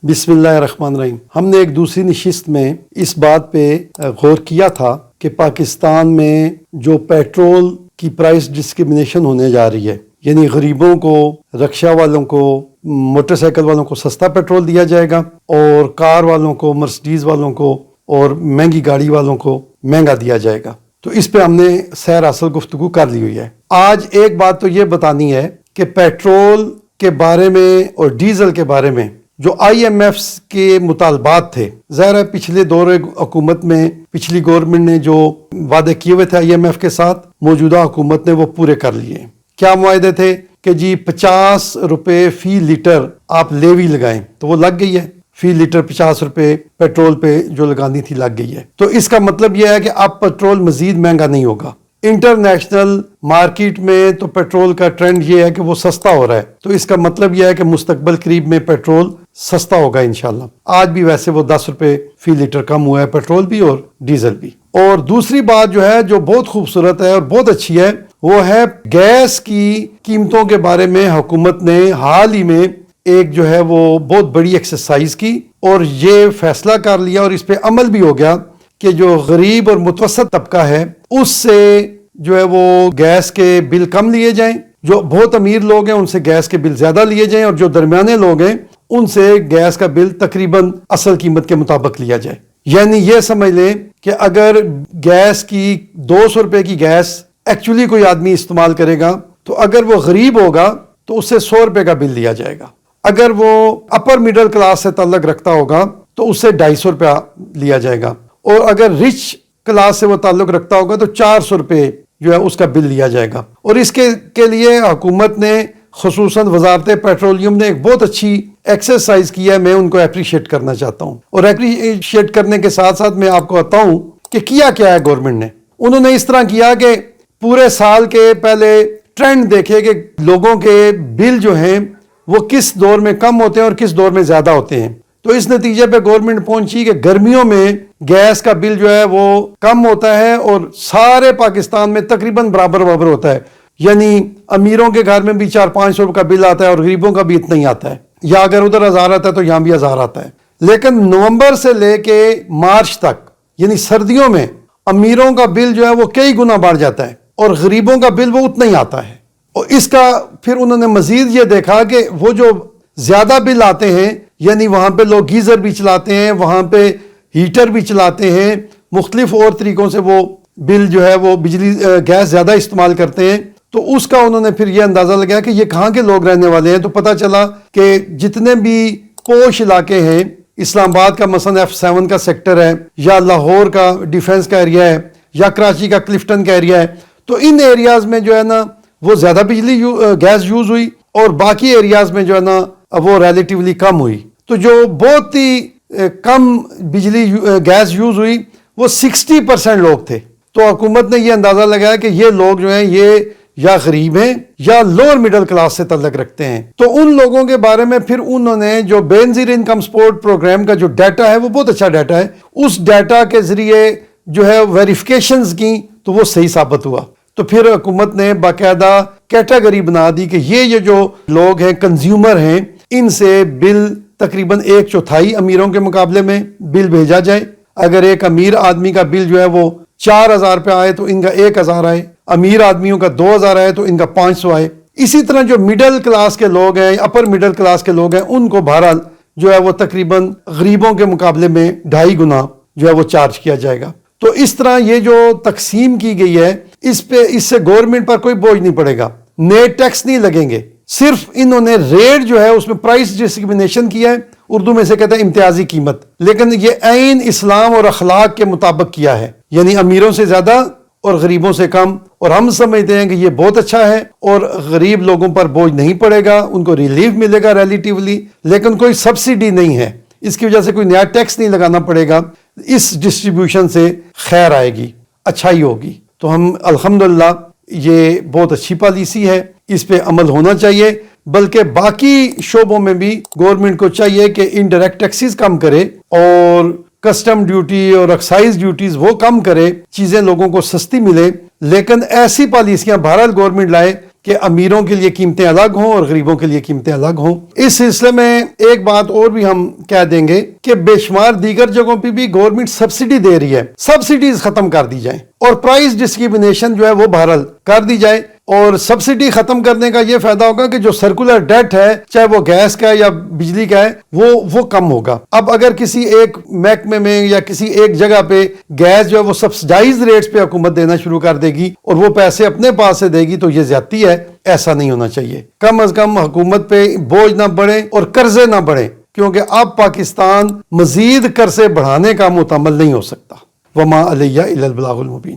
बिस्मिल्लाहिर्रहमानिर्रहीम। हमने एक दूसरी नशिस्त में इस बात पे गौर किया था कि पाकिस्तान में जो पेट्रोल की प्राइस डिस्क्रिमिनेशन होने जा रही है, यानी गरीबों को, रक्षा वालों को, मोटरसाइकिल वालों को सस्ता पेट्रोल दिया जाएगा और कार वालों को, मर्सिडीज वालों को और महंगी गाड़ी वालों को महंगा दिया जाएगा। तो इस पे हमने सैर असल गुफ्तगू कर ली हुई है। आज एक बात तो ये बतानी है कि पेट्रोल के बारे में और डीजल के बारे में जो IMF के मुतालबात थे, ज़ाहिर है पिछले दौर हुकूमत में पिछली गवर्नमेंट ने जो वादे किए हुए थे IMF के साथ, मौजूदा हुकूमत ने वो पूरे कर लिए। क्या मुआहदे थे कि जी 50 रुपये फी लीटर आप लेवी लगाएं, तो वो लग गई है। फी लीटर 50 रुपये पेट्रोल पे जो लगानी थी लग गई है। तो इसका मतलब यह है कि अब पेट्रोल मजीद महंगा नहीं होगा। इंटरनेशनल मार्केट में तो पेट्रोल का ट्रेंड ये है कि वो सस्ता हो रहा है, तो इसका मतलब यह है कि मुस्तकबल करीब में पेट्रोल सस्ता होगा इंशाल्लाह। आज भी वैसे वो 10 रुपये फी लीटर कम हुआ है, पेट्रोल भी और डीजल भी। और दूसरी बात जो है, जो बहुत खूबसूरत है और बहुत अच्छी है, वो है गैस की कीमतों के बारे में हुकूमत ने हाल ही में एक जो है वो बहुत बड़ी एक्सरसाइज की और ये फैसला कर लिया और इस पे अमल भी हो गया कि जो गरीब और मुतवसत तबका है उससे जो है वो गैस के बिल कम लिए जाएं। जो बहुत अमीर लोग हैं उनसे गैस के बिल ज्यादा लिए जाएं और जो दरमियाने लोग हैं उनसे गैस का बिल तकरीबन असल कीमत के मुताबिक लिया जाए। यानी ये समझ लें कि अगर गैस की 200 रुपए की गैस एक्चुअली कोई आदमी इस्तेमाल करेगा तो अगर वो गरीब होगा तो उससे 100 रुपए का बिल लिया जाएगा। अगर वो अपर मिडिल क्लास से ताल्लुक रखता होगा तो उससे 250 रुपया लिया जाएगा और अगर रिच क्लास से वो ताल्लुक रखता होगा तो 400 रुपये जो है उसका बिल लिया जाएगा। और इसके के लिए हुकूमत ने खुसूसन वजारत पेट्रोलियम ने एक बहुत अच्छी एक्सरसाइज की है। मैं उनको अप्रिशिएट करना चाहता हूँ और अप्रिशिएट करने के साथ साथ मैं आपको बताऊँ कि किया क्या है गवर्नमेंट ने। उन्होंने इस तरह किया कि पूरे साल के पहले ट्रेंड देखे कि लोगों के बिल जो हैं वो किस दौर में कम होते हैं और किस दौर में ज़्यादा होते हैं। तो इस नतीजे पे गवर्नमेंट पहुंची कि गर्मियों में गैस का बिल जो है वो कम होता है और सारे पाकिस्तान में तकरीबन बराबर बराबर होता है। यानी अमीरों के घर में भी 400-500 का बिल आता है और गरीबों का भी इतना ही आता है, या अगर उधर 1000 आता है तो यहाँ भी 1000 आता है। लेकिन नवंबर से लेके मार्च तक यानी सर्दियों में अमीरों का बिल जो है वो कई गुना बढ़ जाता है और गरीबों का बिल वो उतना ही आता है। और इसका फिर उन्होंने मजीद ये देखा कि वो जो ज्यादा बिल आते हैं, यानी वहां पे लोग गीजर भी चलाते हैं, वहां पे हीटर भी चलाते हैं, मुख्तलिफ और तरीकों से वो बिल जो है वो बिजली गैस ज्यादा इस्तेमाल करते हैं। तो उसका उन्होंने फिर ये अंदाजा लगाया कि ये कहाँ के लोग रहने वाले हैं। तो पता चला कि जितने भी पोश इलाके हैं, इस्लामाबाद का मसलन F7 का सेक्टर है, या लाहौर का डिफेंस का एरिया है, या कराची का क्लिफ्टन का एरिया है, तो इन एरियाज में जो है ना वो ज्यादा बिजली गैस यूज हुई और बाकी एरियाज में जो है ना वो रिलेटिवली कम हुई। तो जो बहुत ही कम बिजली गैस यूज हुई वो 60% लोग थे। तो हुकूमत ने ये अंदाजा लगाया कि ये लोग जो हैं ये या गरीब हैं या लोअर मिडिल क्लास से ताल्लुक रखते हैं। तो उन लोगों के बारे में फिर उन्होंने जो बेनजीर इनकम सपोर्ट प्रोग्राम का जो डाटा है वो बहुत अच्छा डाटा है, उस डाटा के जरिए जो है वेरिफिकेशंस की तो वो सही साबित हुआ। तो फिर हुकूमत ने बाकायदा कैटेगरी बना दी कि ये जो लोग हैं कंज्यूमर हैं, इनसे बिल तकरीबन 1/4 अमीरों के मुकाबले में बिल भेजा जाए। अगर एक अमीर आदमी का बिल जो है वो 4000 रुपये आए तो इनका 1000 आए, अमीर आदमियों का 2000 आए तो इनका 500 आए। इसी तरह जो मिडिल क्लास के लोग हैं, अपर मिडिल क्लास के लोग हैं, उनको बहरहाल जो है वो तकरीबन गरीबों के मुकाबले में 2.5 गुना जो है वो चार्ज किया जाएगा। तो इस तरह ये जो तकसीम की गई है इससे गवर्नमेंट पर कोई बोझ नहीं पड़ेगा, नए टैक्स नहीं लगेंगे। सिर्फ इन्होंने रेट जो है उसमें प्राइस डिस्क्रिमिनेशन किया है, उर्दू में से कहते हैं इम्तियाजी कीमत, लेकिन ये ऐन इस्लाम और अखलाक के मुताबिक किया है, यानी अमीरों से ज्यादा और गरीबों से कम। और हम समझते हैं कि ये बहुत अच्छा है और गरीब लोगों पर बोझ नहीं पड़ेगा, उनको रिलीफ मिलेगा रिलेटिवली, लेकिन कोई सब्सिडी नहीं है, इसकी वजह से कोई नया टैक्स नहीं लगाना पड़ेगा। इस डिस्ट्रीब्यूशन से खैर आएगी, अच्छाई होगी। तो हम अल्हम्दुलिल्लाह ये बहुत अच्छी पॉलिसी है, इस पे अमल होना चाहिए। बल्कि बाकी शोबों में भी गवर्नमेंट को चाहिए कि इनडायरेक्ट टैक्सेस कम करे और कस्टम ड्यूटी और एक्साइज ड्यूटीज वो कम करे, चीजें लोगों को सस्ती मिले। लेकिन ऐसी पॉलिसियां बहरहाल गवर्नमेंट लाए کہ امیروں کے لیے قیمتیں الگ ہوں اور غریبوں کے لیے قیمتیں الگ ہوں. اس سلسلے میں ایک بات اور بھی ہم کہہ دیں گے کہ بے شمار دیگر جگہوں پہ بھی گورنمنٹ سبسڈی دے رہی ہے. سبسڈیز ختم کر دی جائیں اور پرائس ڈسکریمنیشن جو ہے وہ بہرحال کر دی جائے. اور سبسڈی ختم کرنے کا یہ فائدہ ہوگا کہ جو سرکولر ڈیٹ ہے چاہے وہ گیس کا ہے یا بجلی کا ہے وہ کم ہوگا. اب اگر کسی ایک محکمے میں یا کسی ایک جگہ پہ گیس جو ہے وہ سبسڈائز ریٹس پہ حکومت دینا شروع کر دے گی اور وہ پیسے اپنے پاس سے دے گی تو یہ زیادتی ہے. ایسا نہیں ہونا چاہیے. کم از کم حکومت پہ بوجھ نہ بڑھے اور قرضے نہ بڑھیں کیونکہ اب پاکستان مزید قرضے بڑھانے کا متحمل نہیں ہو سکتا. وما علیہ الا البلاغ المبین.